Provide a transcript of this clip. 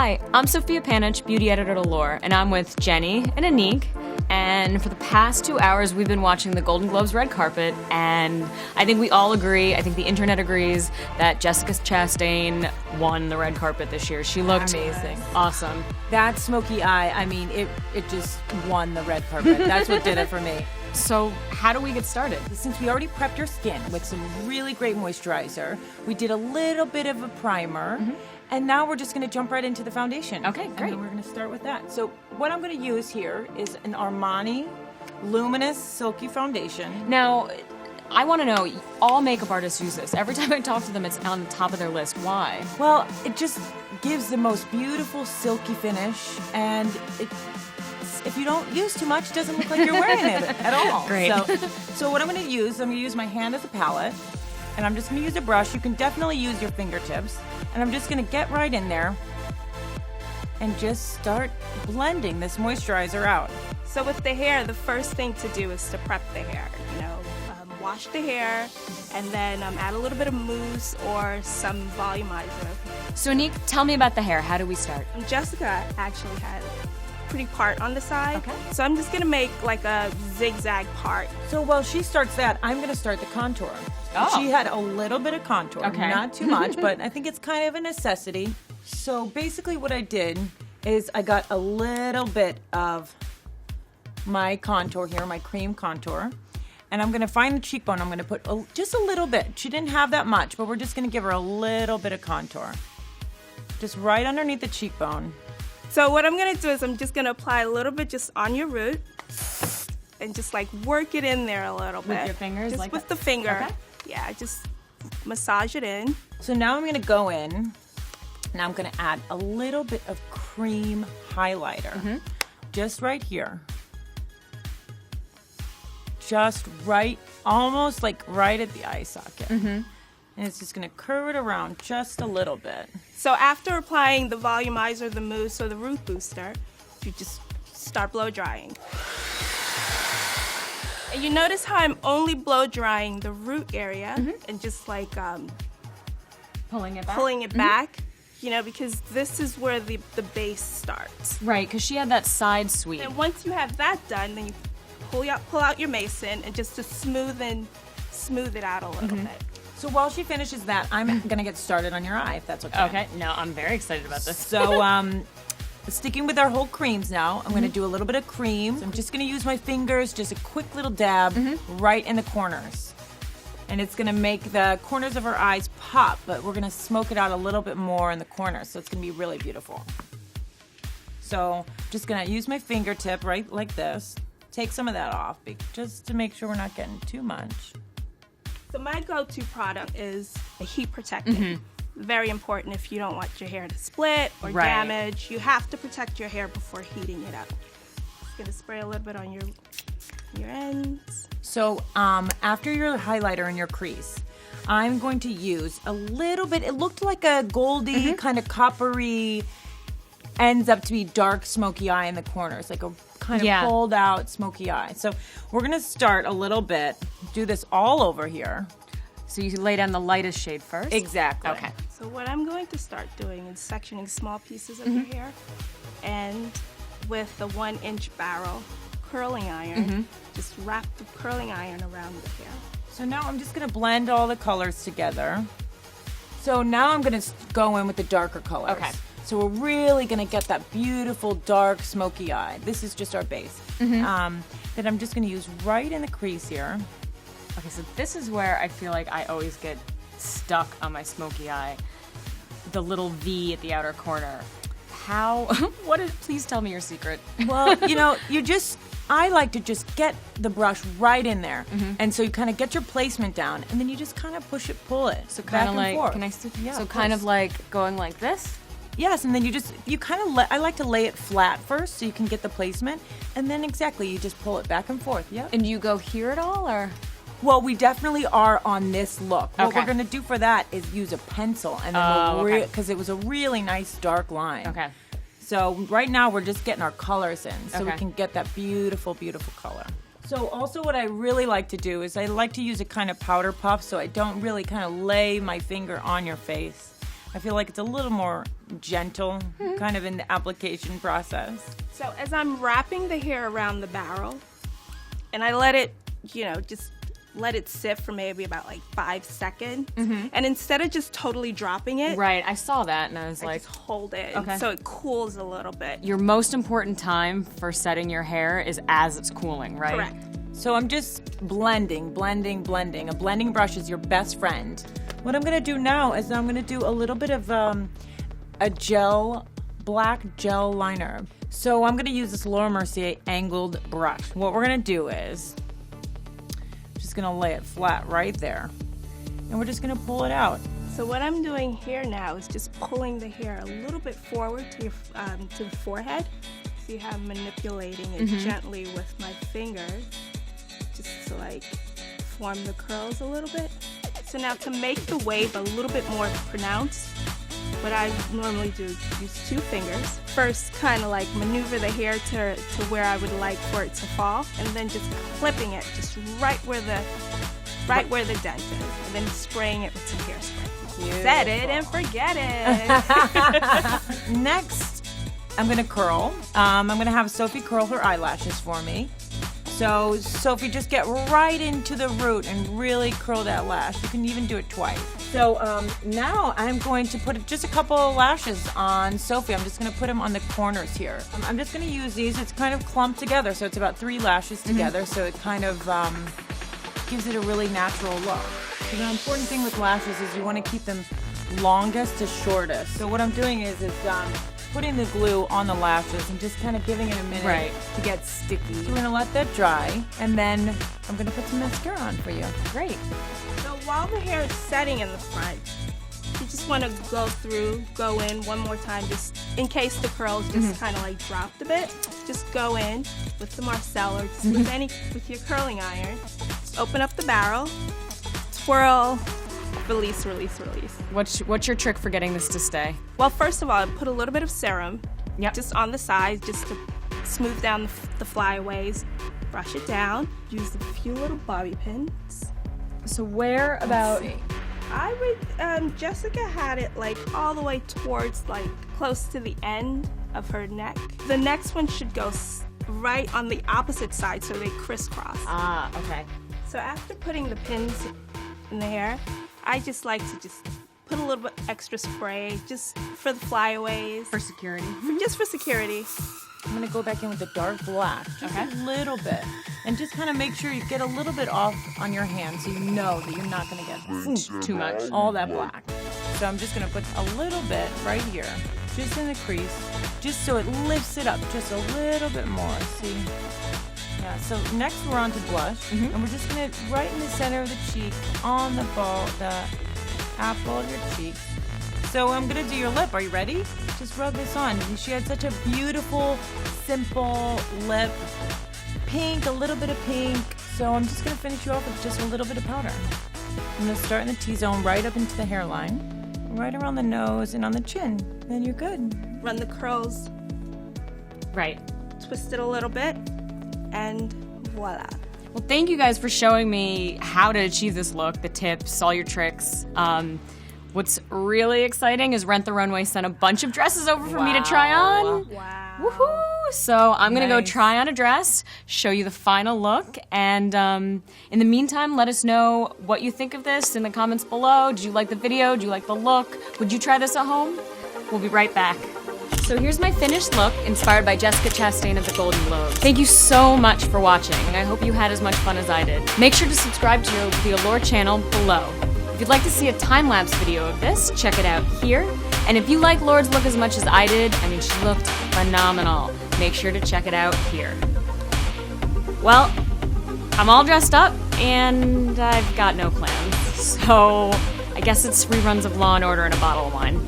Hi, I'm Sophia Panich, beauty editor at Allure, and I'm with Jenny and Anik. And for the past 2 hours, we've been watching the Golden Globes red carpet, and I think we all agree, I think the internet agrees, that Jessica Chastain won the red carpet this year. She looked amazing. Awesome. That smoky eye, I mean, it just won the red carpet. That's what did it for me. So how do we get started? Since we already prepped your skin with some really great moisturizer, we did a little bit of a primer, and now we're just going to jump right into the foundation. Okay, great. And we're going to start with that. So what I'm going to use here is an Armani Luminous Silky Foundation. Now, I want to know, all makeup artists use this. Every time I talk to them, it's on the top of their list. Why? Well, it just gives the most beautiful silky finish, and if you don't use too much, it doesn't look like you're wearing it at all. Great. So what I'm going to use my hand as a palette, and I'm just going to use a brush. You can definitely use your fingertips, and I'm just going to get right in there and just start blending this moisturizer out. So with the hair, the first thing to do is to prep the hair. Wash the hair, and then add a little bit of mousse or some volumizer. So Anik, tell me about the hair. How do we start? Jessica actually had a pretty part on the side. Okay. So I'm just gonna make like a zigzag part. So while she starts that, I'm gonna start the contour. Oh. She had a little bit of contour, Okay. not too much, but I think it's kind of a necessity. So basically what I did is I got a little bit of my contour here, my cream contour, and I'm gonna find the cheekbone. I'm gonna put just a little bit. She didn't have that much, but we're just gonna give her a little bit of contour. Just right underneath the cheekbone. So what I'm gonna do is I'm just gonna apply a little bit just on your root and just like work it in there a little bit. With your fingers? Just like with that? the finger. Okay. Yeah, just massage it in. So now I'm gonna go in, and I'm gonna add a little bit of cream highlighter. Just right here. Just right, almost like right at the eye socket. And it's just gonna curve it around just a little bit. So after applying the volumizer, the mousse, or the root booster, you just start blow drying. And you notice how I'm only blow drying the root area and just like Pulling it back? pulling it back, because this is where the base starts. Right, because she had that side sweep. And once you have that done, then you pull out your mason and just to smooth it out a little bit. So while she finishes that, I'm gonna get started on your eye, if that's okay. Okay, no, I'm very excited about this. So, sticking with our whole creams now, I'm gonna do a little bit of cream. So I'm just gonna use my fingers, just a quick little dab right in the corners. And it's gonna make the corners of her eyes pop, but we're gonna smoke it out a little bit more in the corners, so it's gonna be really beautiful. So, just gonna use my fingertip right like this. Take some of that off, just to make sure we're not getting too much. So my go-to product is a heat protectant. Very important if you don't want your hair to split or Right. damage. You have to protect your hair before heating it up. Just gonna spray a little bit on your ends. So after your highlighter in your crease, I'm going to use a little bit. It looked like a goldy, kind of coppery, ends up to be dark smoky eye in the corners, like a kind of pulled out smoky eye. So we're gonna start a little bit, do this all over here. So you lay down the lightest shade first? Exactly. Okay. So what I'm going to start doing is sectioning small pieces of your hair, and with the 1-inch barrel curling iron, just wrap the curling iron around the hair. So now I'm just gonna blend all the colors together. So now I'm gonna go in with the darker colors. Okay. So we're really gonna get that beautiful dark smoky eye. This is just our base. That I'm just gonna use right in the crease here. Okay, so this is where I feel like I always get stuck on my smoky eye. The little V at the outer corner. Please tell me your secret. Well, I like to just get the brush right in there. And so you kind of get your placement down, and then you just kind of pull it. So back kind of and like, forth. can I see? Yeah, so of kind course. of like going like this? Yes, and then I like to lay it flat first so you can get the placement, and then you just pull it back and forth. Yep. And do you go here at all, or? Well, we definitely are on this look. What Okay. we're going to do for that is use a pencil, and then because it was a really nice dark line. Okay. So right now we're just getting our colors in, so we Okay. can get that beautiful, beautiful color. So also what I really like to do is I like to use a kind of powder puff, so I don't really kind of lay my finger on your face. I feel like it's a little more gentle, kind of in the application process. So as I'm wrapping the hair around the barrel, and I let it, just let it sit for maybe about like 5 seconds. And instead of just totally dropping it, Right, I saw that and I was I like, just hold it Okay. so it cools a little bit. your most important time for setting your hair is as it's cooling, right? Correct. So I'm just blending. A blending brush is your best friend. What I'm gonna do now is I'm gonna do a little bit of a black gel liner. So I'm gonna use this Laura Mercier angled brush. What we're gonna do is, just gonna lay it flat right there. And we're just gonna pull it out. So what I'm doing here now is just pulling the hair a little bit forward to the forehead. See how I'm manipulating it gently with my fingers, just to like form the curls a little bit. So now to make the wave a little bit more pronounced, what I normally do is use 2 fingers. First, kind of like maneuver the hair to where I would like for it to fall, and then just clipping it just right where the dent is, and then spraying it with some hairspray. Set it and forget it. Next, I'm gonna curl. I'm gonna have Sophie curl her eyelashes for me. So Sophie, just get right into the root and really curl that lash. You can even do it twice. So now I'm going to put just a couple of lashes on Sophie. I'm just gonna put them on the corners here. I'm just gonna use these. It's kind of clumped together, so it's about 3 lashes together. So it kind of gives it a really natural look. So the important thing with lashes is you want to keep them longest to shortest. So what I'm doing is putting the glue on the lashes and just kind of giving it a minute to get sticky. So we're gonna let that dry, and then I'm gonna put some mascara on for you. Great. So while the hair is setting in the front, you just want to go in one more time, just in case the curls just kind of like dropped a bit. Just go in with the Marcel or just with your curling iron. Just open up the barrel, twirl, release. What's your trick for getting this to stay? Well, first of all, I put a little bit of serum Just on the sides just to smooth down the flyaways. Brush it down. Use a few little bobby pins. So where about? I would, Jessica had it like all the way towards like close to the end of her neck. The next one should go right on the opposite side so they crisscross. Ah, okay. So after putting the pins in the hair, I just like to just put a little bit extra spray just for the flyaways. For security. Just for security. I'm gonna go back in with the dark black, just a little bit, and just kind of make sure you get a little bit off on your hand so you know that you're not gonna get Too much. all that black. So I'm just gonna put a little bit right here, just in the crease, just so it lifts it up just a little bit more. See? Yeah. So next we're on to blush, and we're just gonna right in the center of the cheek, on the apple of your cheek. So I'm gonna do your lip. Are you ready? Just rub this on. She had such a beautiful, simple lip. Pink, a little bit of pink. So I'm just gonna finish you off with just a little bit of powder. I'm gonna start in the T-zone right up into the hairline, right around the nose and on the chin. Then you're good. Run the curls, Right. twist it a little bit, and voila. Well, thank you guys for showing me how to achieve this look, the tips, all your tricks. What's really exciting is Rent the Runway sent a bunch of dresses over for me to try on. Wow. Woohoo! So I'm gonna go Nice. try on a dress, show you the final look, and in the meantime, let us know what you think of this in the comments below. Did you like the video? Do you like the look? Would you try this at home? We'll be right back. So here's my finished look, inspired by Jessica Chastain at the Golden Globes. Thank you so much for watching, and I hope you had as much fun as I did. Make sure to subscribe to the Allure channel below. If you'd like to see a time-lapse video of this, check it out here. And if you like Laura's look as much as I did, I mean, she looked phenomenal. Make sure to check it out here. Well, I'm all dressed up, and I've got no plans. So I guess it's reruns of Law & Order and a bottle of wine.